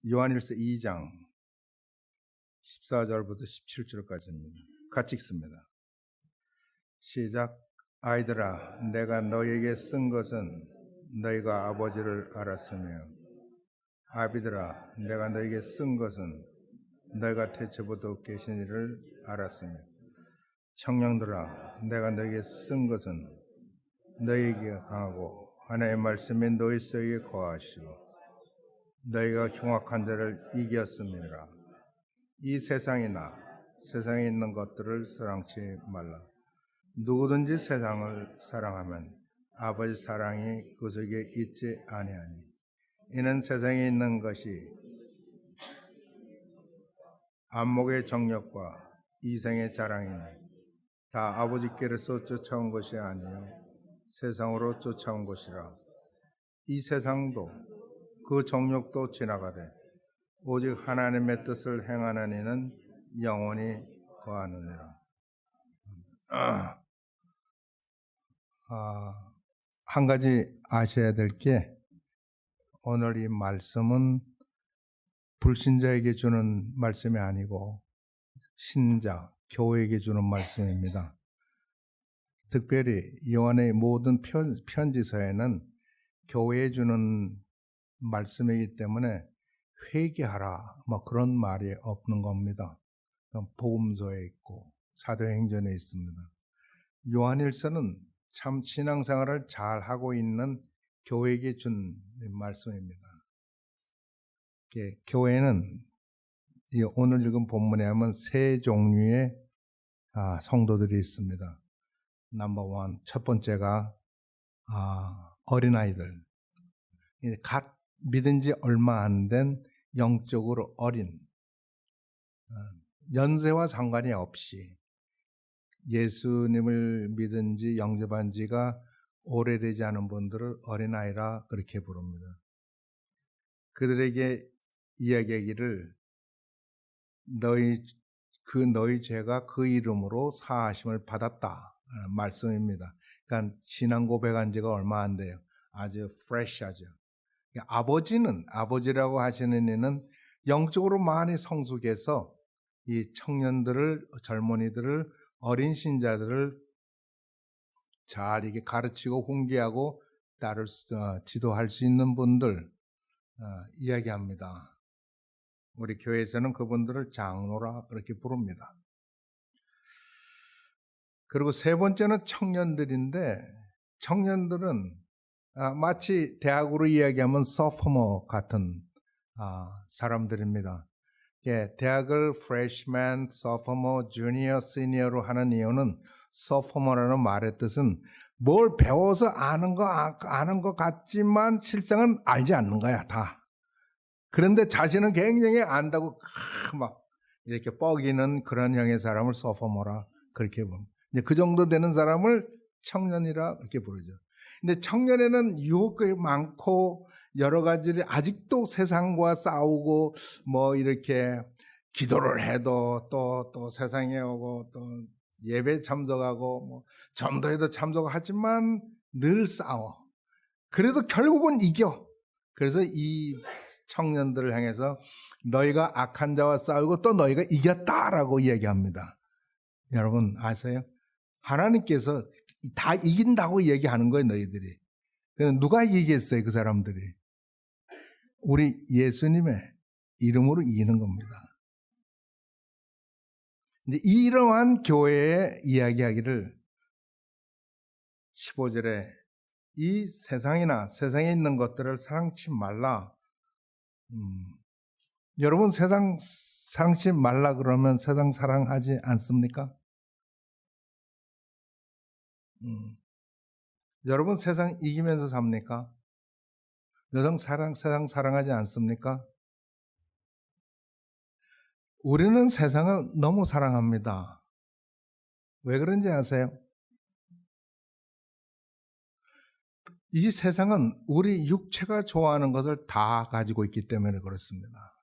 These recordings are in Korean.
요한일서 2장 14절부터 17절까지입니다. 같이 읽습니다. 시작. 아이들아, 내가 너희에게 쓴 것은 너희가 아버지를 알았으며, 아비들아, 내가 너희에게 쓴 것은 너희가 태초부터 계신 이를 알았으며, 청년들아, 내가 너희에게 쓴 것은 너희에게 강하고 하나님의 말씀이 너희 속에 거하시고 너희가 흉악한 자를 이겼음이라. 이 세상이나 세상에 있는 것들을 사랑치 말라. 누구든지 세상을 사랑하면 아버지 사랑이 그 속에 있지 아니하니, 이는 세상에 있는 것이 안목의 정욕과 이생의 자랑이니 다 아버지께로서 쫓아온 것이 아니요 세상으로 쫓아온 것이라. 이 세상도 그 정욕도 지나가되 오직 하나님의 뜻을 행하는 이는 영원히 거하느니라. 한 가지 아셔야 될 게, 오늘 이 말씀은 불신자에게 주는 말씀이 아니고 신자, 교회에게 주는 말씀입니다. 특별히 요한의 모든 편지서에는 교회에 주는 말씀이기 때문에 회개하라, 그런 말이 없는 겁니다. 복음서에 있고 사도행전에 있습니다. 요한일서는 참 신앙생활을 잘 하고 있는 교회에게 준 말씀입니다. 교회는 오늘 읽은 본문에 하면 세 종류의 성도들이 있습니다. 넘버 원, 첫 번째가 어린아이들, 갓 믿은 지 얼마 안 된 영적으로 어린, 연세와 상관이 없이 예수님을 믿은 지, 영접한 지가 오래되지 않은 분들을 어린아이라 그렇게 부릅니다. 그들에게 이야기하기를 너희 죄가 그 이름으로 사하심을 받았다 말씀입니다. 그러니까 신앙 고백한 지가 얼마 안 돼요. 아주 프레시하죠. 아버지라고 하시는 이는 영적으로 많이 성숙해서 이 청년들을, 젊은이들을, 어린 신자들을 잘 이게 가르치고 훈계하고 따를 지도할 수 있는 분들 이야기합니다. 우리 교회에서는 그분들을 장로라 그렇게 부릅니다. 그리고 세 번째는 청년들인데, 청년들은 마치 대학으로 이야기하면 소포머 같은 사람들입니다. 대학을 freshman, sophomore, junior, senior로 하는 이유는, sophomore라는 말의 뜻은 뭘 배워서 아는 것 같지만 실상은 알지 않는 거야, 다. 그런데 자신은 굉장히 안다고 막 이렇게 뻐기는 그런 형의 사람을 sophomore라 그렇게 부릅니다. 이제 그 정도 되는 사람을 청년이라 그렇게 부르죠. 근데 청년에는 유혹이 많고 여러 가지를 아직도 세상과 싸우고 이렇게 기도를 해도 또 세상에 오고 또 예배 참석하고 전도에도 참석하지만 늘 싸워. 그래도 결국은 이겨. 그래서 이 청년들을 향해서 너희가 악한 자와 싸우고 또 너희가 이겼다라고 이야기합니다. 여러분 아세요? 하나님께서 다 이긴다고 얘기하는 거예요, 너희들이. 누가 이기겠어요, 그 사람들이? 우리 예수님의 이름으로 이기는 겁니다. 이제 이러한 교회의 이야기하기를 15절에 이 세상이나 세상에 있는 것들을 사랑치 말라. 여러분 세상 사랑치 말라 그러면 세상 사랑하지 않습니까? 여러분 세상 이기면서 삽니까? 세상 사랑하지 않습니까? 우리는 세상을 너무 사랑합니다. 왜 그런지 아세요? 이 세상은 우리 육체가 좋아하는 것을 다 가지고 있기 때문에 그렇습니다.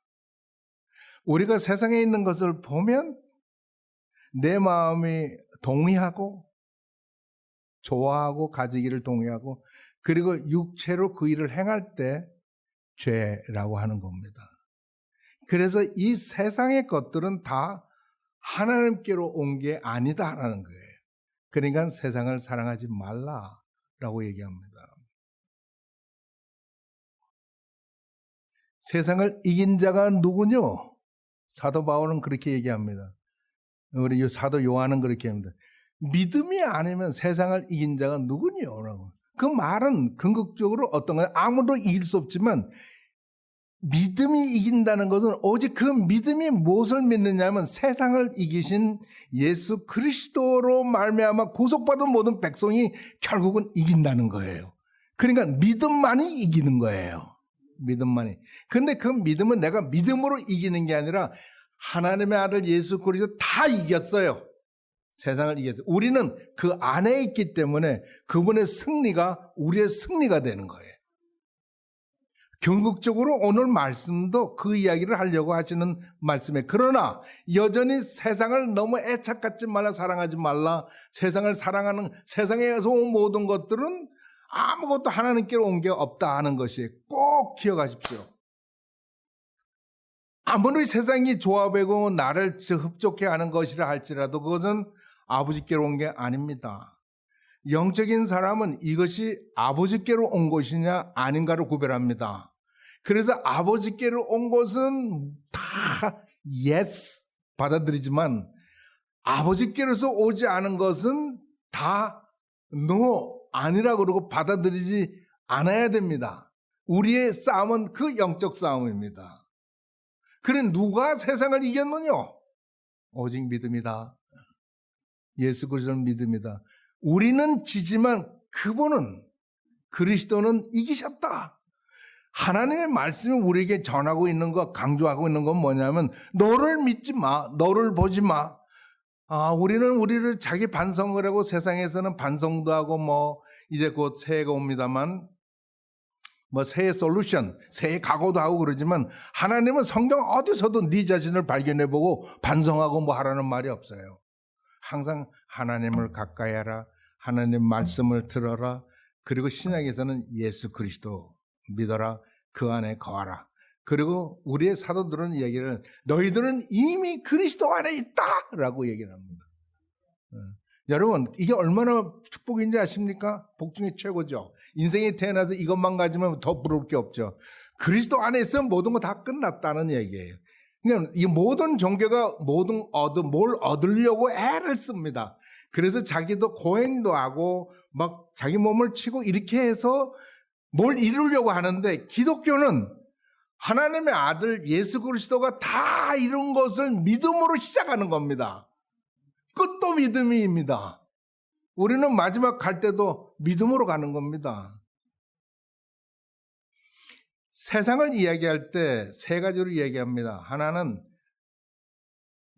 우리가 세상에 있는 것을 보면 내 마음이 동의하고 좋아하고 가지기를 동의하고, 그리고 육체로 그 일을 행할 때 죄라고 하는 겁니다. 그래서 이 세상의 것들은 다 하나님께로 온 게 아니다라는 거예요. 그러니까 세상을 사랑하지 말라라고 얘기합니다. 세상을 이긴 자가 누구뇨? 사도 바울은 그렇게 얘기합니다. 우리 사도 요한은 그렇게 합니다. 믿음이 아니면 세상을 이긴 자가 누구뇨? 라고. 그 말은 궁극적으로 어떤 거예요? 아무도 이길 수 없지만 믿음이 이긴다는 것은 오직 그 믿음이 무엇을 믿느냐면 세상을 이기신 예수 그리스도로 말미암아 구속받은 모든 백성이 결국은 이긴다는 거예요. 그러니까 믿음만이 이기는 거예요. 믿음만이. 근데 그 믿음은 내가 믿음으로 이기는 게 아니라 하나님의 아들 예수 그리스도 다 이겼어요. 세상을 이겼어요. 우리는 그 안에 있기 때문에 그분의 승리가 우리의 승리가 되는 거예요. 궁극적으로 오늘 말씀도 그 이야기를 하려고 하시는 말씀에 그러나 여전히 세상을 너무 애착하지 말라 사랑하지 말라 세상을 사랑하는 세상에서 온 모든 것들은 아무것도 하나님께로 온 게 없다 하는 것이 꼭 기억하십시오. 아무리 세상이 좋아 보이고 나를 흡족해 하는 것이라 할지라도 그것은 아버지께로 온 게 아닙니다. 영적인 사람은 이것이 아버지께로 온 것이냐 아닌가를 구별합니다. 그래서 아버지께로 온 것은 다 yes 받아들이지만 아버지께로서 오지 않은 것은 다 no 아니라고 그러고 받아들이지 않아야 됩니다. 우리의 싸움은 그 영적 싸움입니다. 그래 누가 세상을 이겼느냐? 오직 믿음이다. 예수 그리스도는 믿음이다. 우리는 지지만 그분은 그리스도는 이기셨다. 하나님의 말씀이 우리에게 전하고 있는 것, 강조하고 있는 건 뭐냐면 너를 믿지 마, 너를 보지 마. 우리는 우리를 자기 반성을 하고 세상에서는 반성도 하고 이제 곧 새해가 옵니다만 새해 솔루션, 새해 각오도 하고 그러지만 하나님은 성경 어디서도 네 자신을 발견해보고 반성하고 하라는 말이 없어요. 항상 하나님을 가까이 하라. 하나님 말씀을 들어라. 그리고 신약에서는 예수 그리스도 믿어라. 그 안에 거하라. 그리고 우리의 사도들은 얘기를 너희들은 이미 그리스도 안에 있다 라고 얘기를 합니다. 여러분 이게 얼마나 축복인지 아십니까? 복 중에 최고죠. 인생에 태어나서 이것만 가지면 더 부러울 게 없죠. 그리스도 안에 있으면 모든 거 다 끝났다는 얘기예요. 그러니까 이 모든 종교가 뭘 얻으려고 애를 씁니다. 그래서 자기도 고행도 하고 막 자기 몸을 치고 이렇게 해서 뭘 이루려고 하는데 기독교는 하나님의 아들 예수 그리스도가 다 이룬 것을 믿음으로 시작하는 겁니다. 끝도 믿음입니다. 우리는 마지막 갈 때도 믿음으로 가는 겁니다. 세상을 이야기할 때 세 가지로 이야기합니다. 하나는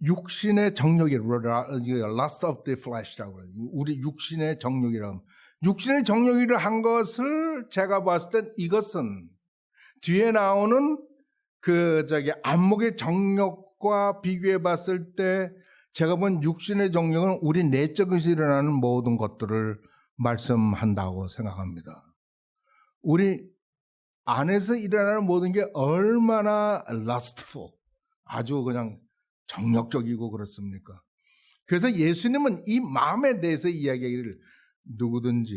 육신의 정욕이라고 lust of the flesh라고 그래요. 우리 육신의 정욕이라고. 육신의 정욕이라 한 것을 제가 봤을 땐 이것은 뒤에 나오는 안목의 정욕과 비교해 봤을 때 제가 본 육신의 정욕은 우리 내적에서 일어나는 모든 것들을 말씀한다고 생각합니다. 우리 안에서 일어나는 모든 게 얼마나 lustful, 아주 그냥 정욕적이고 그렇습니까? 그래서 예수님은 이 마음에 대해서 이야기하기를 누구든지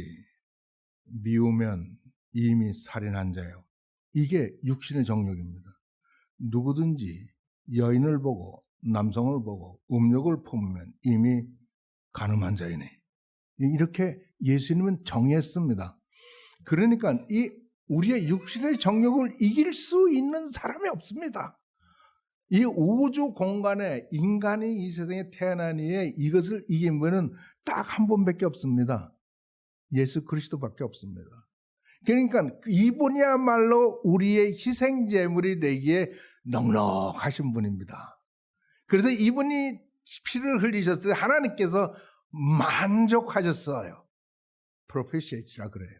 미우면 이미 살인한 자요. 이게 육신의 정욕입니다. 누구든지 여인을 보고 남성을 보고 음욕을 품으면 이미 간음한 자이네. 이렇게 예수님은 정했습니다. 그러니까 이 우리의 육신의 정욕을 이길 수 있는 사람이 없습니다. 이 우주 공간에 인간이 이 세상에 태어난 이에 이것을 이긴 분은 딱 한 분밖에 없습니다. 예수 그리스도밖에 없습니다. 그러니까 이분이야말로 우리의 희생제물이 되기에 넉넉하신 분입니다. 그래서 이분이 피를 흘리셨을 때 하나님께서 만족하셨어요. propitiate라 그래요.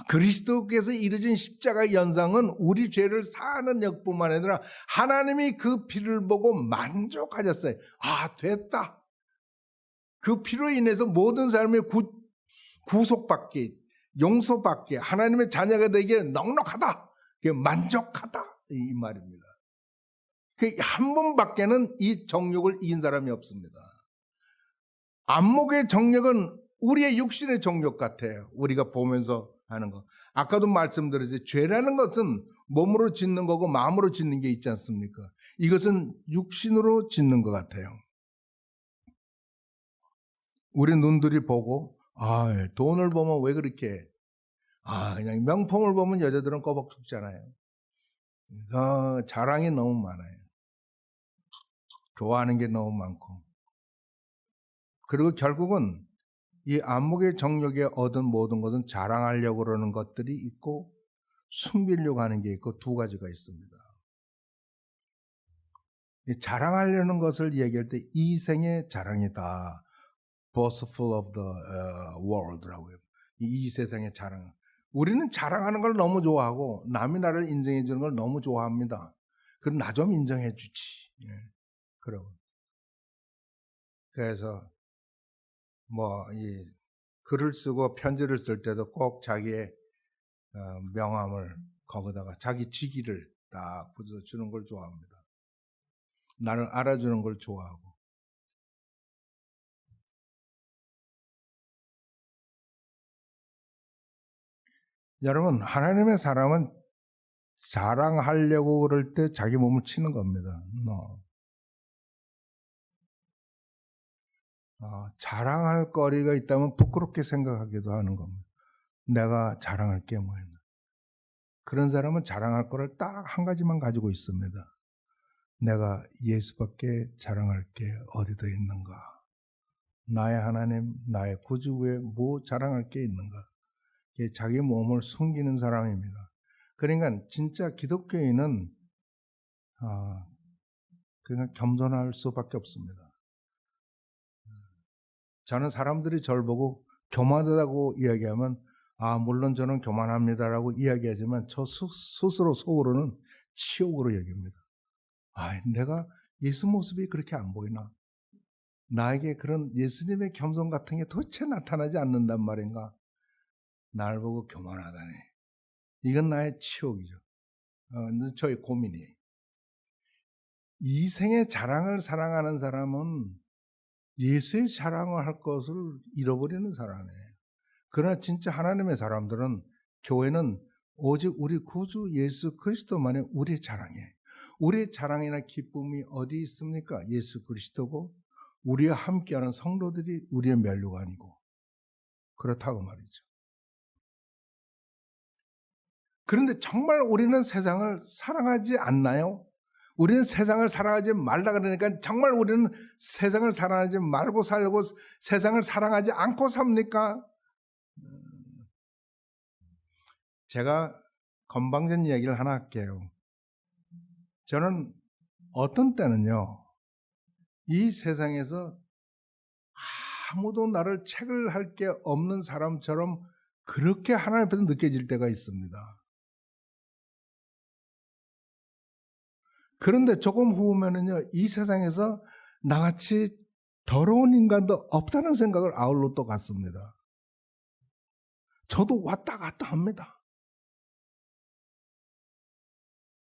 그리스도께서 이루신 십자가 연상은 우리 죄를 사하는 역뿐만 아니라 하나님이 그 피를 보고 만족하셨어요. 됐다. 그 피로 인해서 모든 사람이 구속받기, 용서받기, 하나님의 자녀가 되기에 넉넉하다. 만족하다 이 말입니다. 한 번밖에는 이 정욕을 이긴 사람이 없습니다. 안목의 정욕은 우리의 육신의 정욕 같아요. 우리가 보면서 하는 거. 아까도 말씀드렸지, 죄라는 것은 몸으로 짓는 거고 마음으로 짓는 게 있지 않습니까? 이것은 육신으로 짓는 것 같아요. 우리 눈들이 보고, 돈을 보면 왜 그렇게, 그냥 명품을 보면 여자들은 꼬박 죽잖아요. 자랑이 너무 많아요. 좋아하는 게 너무 많고. 그리고 결국은 이 안목의 정욕에 얻은 모든 것은 자랑하려고 그러는 것들이 있고 숨기려고 하는 게 있고 두 가지가 있습니다. 이 자랑하려는 것을 얘기할 때 이생의 자랑이다. Boastful of the world라고요. 이 세상의 자랑. 우리는 자랑하는 걸 너무 좋아하고 남이 나를 인정해 주는 걸 너무 좋아합니다. 그럼 나 좀 인정해 주지. 그래서 이 글을 쓰고 편지를 쓸 때도 꼭 자기의 명함을 거기다가 자기 직위를 딱 붙여서 주는 걸 좋아합니다. 나를 알아주는 걸 좋아하고. 여러분, 하나님의 사람은 자랑하려고 그럴 때 자기 몸을 치는 겁니다. 자랑할 거리가 있다면 부끄럽게 생각하기도 하는 겁니다. 내가 자랑할 게 뭐였나. 그런 사람은 자랑할 거를 딱 한 가지만 가지고 있습니다. 내가 예수밖에 자랑할 게 어디 더 있는가. 나의 하나님, 나의 구주에 뭐 자랑할 게 있는가. 자기 몸을 숨기는 사람입니다. 그러니까 진짜 기독교인은 그냥 겸손할 수밖에 없습니다. 저는 사람들이 저를 보고 교만하다고 이야기하면 물론 저는 교만합니다라고 이야기하지만 저 스스로 속으로는 치욕으로 여깁니다. 내가 예수 모습이 그렇게 안 보이나? 나에게 그런 예수님의 겸손 같은 게 도대체 나타나지 않는단 말인가? 날 보고 교만하다니. 이건 나의 치욕이죠. 저의 고민이에요. 이생의 자랑을 사랑하는 사람은 예수의 자랑을 할 것을 잃어버리는 사람이에요. 그러나 진짜 하나님의 사람들은, 교회는 오직 우리 구주 예수 그리스도만이 우리의 자랑이에요. 우리의 자랑이나 기쁨이 어디 있습니까? 예수 그리스도고 우리와 함께하는 성도들이 우리의 면류관이고 그렇다고 말이죠. 그런데 정말 우리는 세상을 사랑하지 않나요? 우리는 세상을 사랑하지 말라 그러니까 정말 우리는 세상을 사랑하지 말고 살고 세상을 사랑하지 않고 삽니까? 제가 건방진 이야기를 하나 할게요. 저는 어떤 때는요, 이 세상에서 아무도 나를 책을 할 게 없는 사람처럼 그렇게 하나님 앞에서 느껴질 때가 있습니다. 그런데 조금 후면은요, 이 세상에서 나같이 더러운 인간도 없다는 생각을 아울러 또 갖습니다. 저도 왔다 갔다 합니다.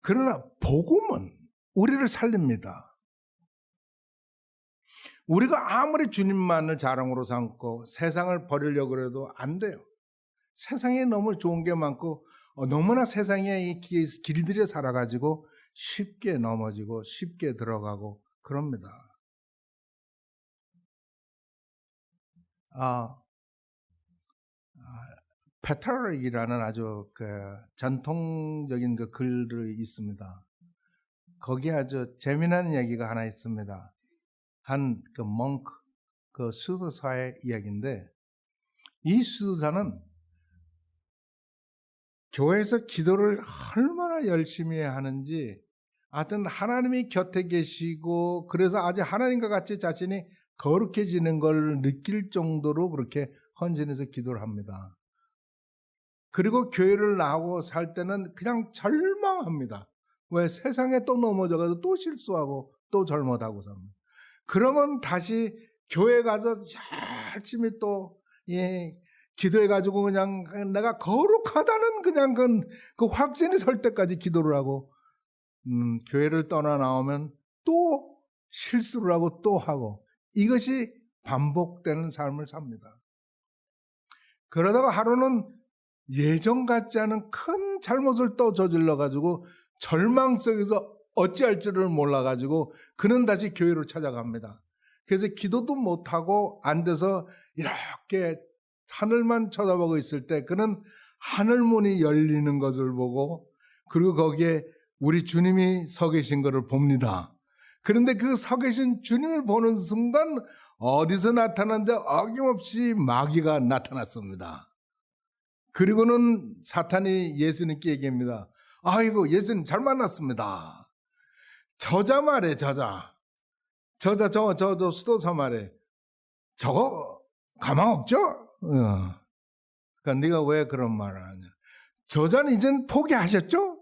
그러나 복음은 우리를 살립니다. 우리가 아무리 주님만을 자랑으로 삼고 세상을 버리려고 해도 안 돼요. 세상에 너무 좋은 게 많고 너무나 세상에 길들여 살아가지고 쉽게 넘어지고 쉽게 들어가고 그럽니다. 페트라릭이라는 아주 전통적인 글이 있습니다. 거기에 아주 재미난 이야기가 하나 있습니다. 한 몽크, 수도사의 이야기인데, 이 수도사는 교회에서 기도를 얼마나 열심히 하는지, 하여튼 하나님이 곁에 계시고 그래서 아주 하나님과 같이 자신이 거룩해지는 걸 느낄 정도로 그렇게 헌신해서 기도를 합니다. 그리고 교회를 나오고 살 때는 그냥 절망합니다. 왜? 세상에 또 넘어져가지고 또 실수하고 또 잘못하고 삽니다. 그러면 다시 교회 가서 열심히 또 기도해가지고 그냥 내가 거룩하다는 그냥 그 확신이 설 때까지 기도를 하고 교회를 떠나 나오면 또 실수를 하고 또 하고 이것이 반복되는 삶을 삽니다. 그러다가 하루는 예전 같지 않은 큰 잘못을 또 저질러 가지고 절망 속에서 어찌할 줄을 몰라 가지고 그는 다시 교회로 찾아갑니다. 그래서 기도도 못하고 앉아서 이렇게 하늘만 쳐다보고 있을 때 그는 하늘문이 열리는 것을 보고 그리고 거기에 우리 주님이 서 계신 것을 봅니다. 그런데 그 서 계신 주님을 보는 순간 어디서 나타났는데 어김없이 마귀가 나타났습니다. 그리고는 사탄이 예수님께 얘기합니다. 아이고 예수님 잘 만났습니다. 저자 말해 저자 저 수도사 말해 저거 가망 없죠? 그러니까 네가 왜 그런 말을 하냐? 저자는 이젠 포기하셨죠?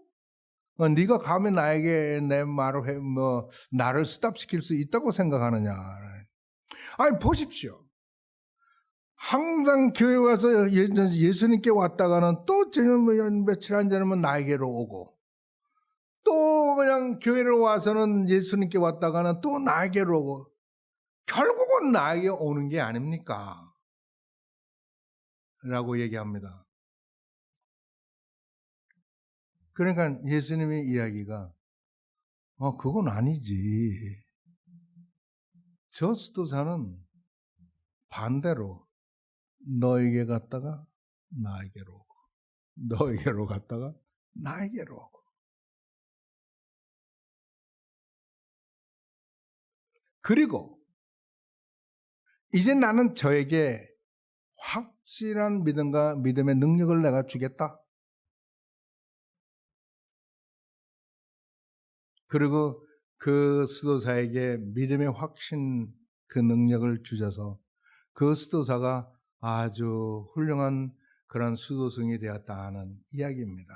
네가 감히 나에게 내 말을 나를 스탑시킬 수 있다고 생각하느냐? 아니 보십시오. 항상 교회 와서 예수님께 왔다가는 또 며칠 안 지나면 나에게로 오고 또 그냥 교회로 와서는 예수님께 왔다가는 또 나에게로 오고 결국은 나에게 오는 게 아닙니까? 라고 얘기합니다. 그러니까 예수님의 이야기가 그건 아니지. 저 수도사는 반대로 너에게 갔다가 나에게로 오고 너에게로 갔다가 나에게로 오고 그리고 이제 나는 저에게 확실한 믿음과 믿음의 능력을 내가 주겠다. 그리고 그 수도사에게 믿음의 확신 그 능력을 주셔서 그 수도사가 아주 훌륭한 그런 수도승이 되었다 하는 이야기입니다.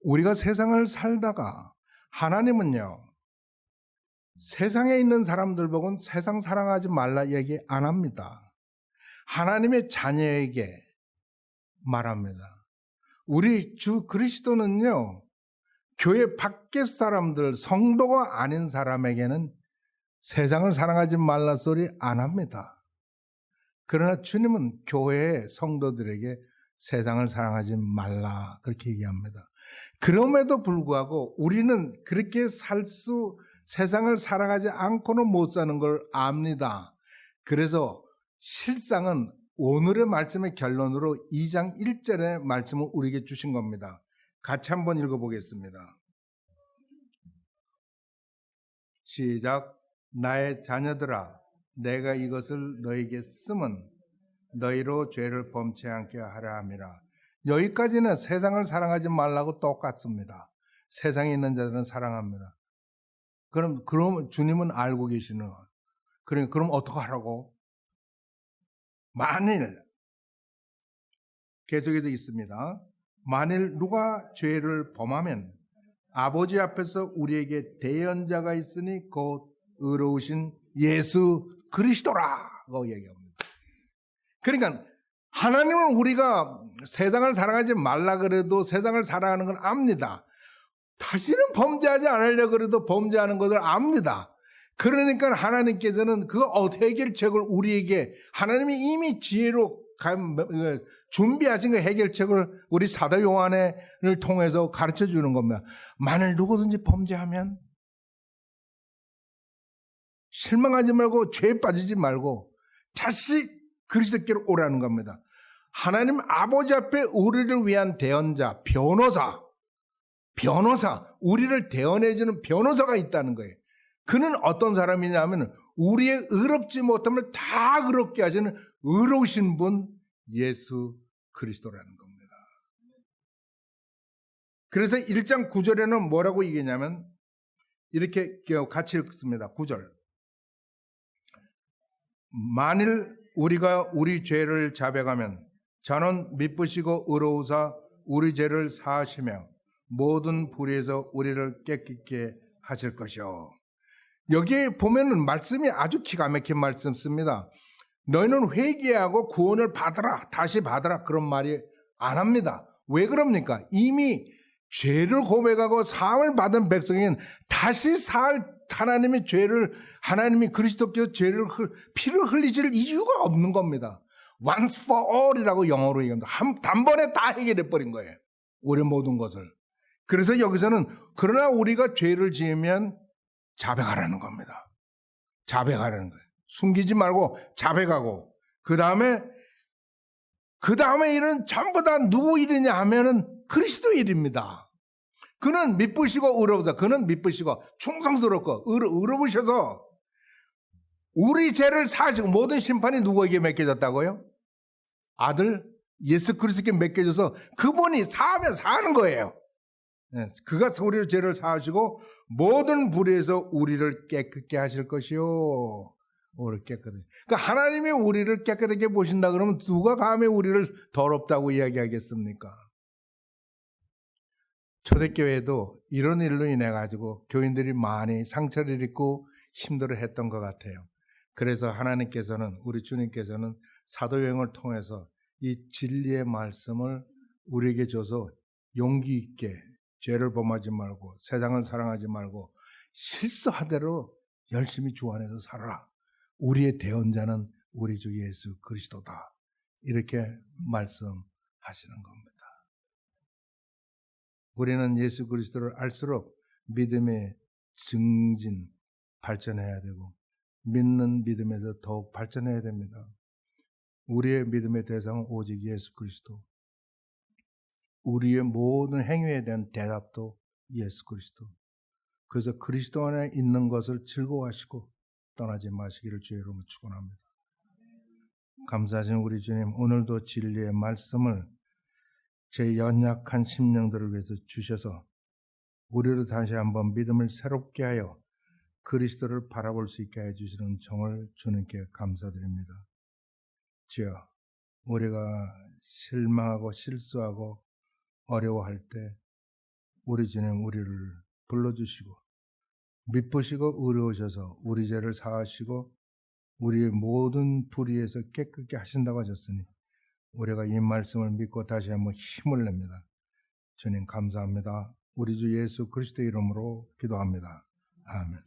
우리가 세상을 살다가 하나님은요 세상에 있는 사람들 보고는 세상 사랑하지 말라 얘기 안 합니다. 하나님의 자녀에게 말합니다. 우리 주 그리스도는요 교회 밖의 사람들 성도가 아닌 사람에게는 세상을 사랑하지 말라 소리 안 합니다. 그러나 주님은 교회의 성도들에게 세상을 사랑하지 말라 그렇게 얘기합니다. 그럼에도 불구하고 우리는 그렇게 세상을 사랑하지 않고는 못 사는 걸 압니다. 그래서 실상은 오늘의 말씀의 결론으로 2장 1절의 말씀을 우리에게 주신 겁니다. 같이 한번 읽어보겠습니다. 시작. 나의 자녀들아 내가 이것을 너에게 쓰면 너희로 죄를 범치 않게 하려 함이라. 여기까지는 세상을 사랑하지 말라고 똑같습니다. 세상에 있는 자들은 사랑합니다. 그럼 주님은 알고 계시는 거예요. 그럼 어떡하라고? 만일 계속해서 있습니다. 만일 누가 죄를 범하면 아버지 앞에서 우리에게 대언자가 있으니 곧 의로우신 예수 그리스도라고 얘기합니다. 그러니까 하나님은 우리가 세상을 사랑하지 말라 그래도 세상을 사랑하는 건 압니다. 다시는 범죄하지 않으려고 그래도 범죄하는 것을 압니다. 그러니까 하나님께서는 그 해결책을 우리에게 하나님이 이미 지혜로 준비하신 그 해결책을 우리 사도 요한을 통해서 가르쳐 주는 겁니다. 만일 누구든지 범죄하면 실망하지 말고 죄에 빠지지 말고 다시 그리스도께로 오라는 겁니다. 하나님 아버지 앞에 우리를 위한 대언자, 변호사, 우리를 대언해주는 변호사가 있다는 거예요. 그는 어떤 사람이냐면 우리의 의롭지 못함을 다 의롭게 하시는 의로우신 분 예수 그리스도라는 겁니다. 그래서 1장 9절에는 뭐라고 얘기냐면 이렇게 같이 읽습니다. 9절. 만일 우리가 우리 죄를 자백하면 저는 미쁘시고 의로우사 우리 죄를 사하시며 모든 불의에서 우리를 깨끗게 하실 것이요. 여기에 보면은 말씀이 아주 기가 막힌 말씀 씁니다. 너희는 회개하고 구원을 받으라, 다시 받으라 그런 말이 안 합니다. 왜 그럽니까? 이미 죄를 고백하고 사함을 받은 백성인 다시 하나님이 그리스도께서 피를 흘리실 이유가 없는 겁니다. Once for all이라고 영어로 얘기합니다. 단번에 다 해결해 버린 거예요. 우리 모든 것을. 그래서 여기서는 그러나 우리가 죄를 지으면 자백하라는 겁니다. 자백하라는 거예요. 숨기지 말고 자백하고 그 다음에 일은 전부 다 누구 일이냐 하면은 그리스도 일입니다. 그는 미쁘시고 의로우사. 그는 미쁘시고 충성스럽고 의로우셔서 우리 죄를 사하시고 모든 심판이 누구에게 맡겨졌다고요? 아들 예수 그리스도께 맡겨져서 그분이 사하면 사는 거예요. 그가 우리의 죄를 사하시고 모든 불의에서 우리를 깨끗게 하실 것이요. 우리를 깨끗하게. 그러니까 하나님이 우리를 깨끗하게 보신다 그러면 누가 감히 우리를 더럽다고 이야기하겠습니까? 초대교회도 이런 일로 인해 가지고 교인들이 많이 상처를 입고 힘들어했던 것 같아요. 그래서 하나님께서는 우리 주님께서는 사도행을 통해서 이 진리의 말씀을 우리에게 줘서 용기 있게 죄를 범하지 말고 세상을 사랑하지 말고 실수하대로 열심히 주 안에서 살아라. 우리의 대언자는 우리 주 예수 그리스도다. 이렇게 말씀하시는 겁니다. 우리는 예수 그리스도를 알수록 믿음의 증진, 발전해야 되고 믿는 믿음에서 더욱 발전해야 됩니다. 우리의 믿음의 대상은 오직 예수 그리스도. 우리의 모든 행위에 대한 대답도 예수 그리스도. 그래서 그리스도 안에 있는 것을 즐거워하시고 떠나지 마시기를 주의 이름으로 축원합니다. 감사하신 우리 주님, 오늘도 진리의 말씀을 제 연약한 심령들을 위해서 주셔서 우리를 다시 한번 믿음을 새롭게 하여 그리스도를 바라볼 수 있게 해주시는 정을 주님께 감사드립니다. 주여, 우리가 실망하고 실수하고 어려워할 때 우리 주님 우리를 불러주시고 미쁘시고 의로우셔서 우리 죄를 사하시고 우리의 모든 불의에서 깨끗게 하신다고 하셨으니 우리가 이 말씀을 믿고 다시 한번 힘을 냅니다. 주님 감사합니다. 우리 주 예수 그리스도의 이름으로 기도합니다. 아멘.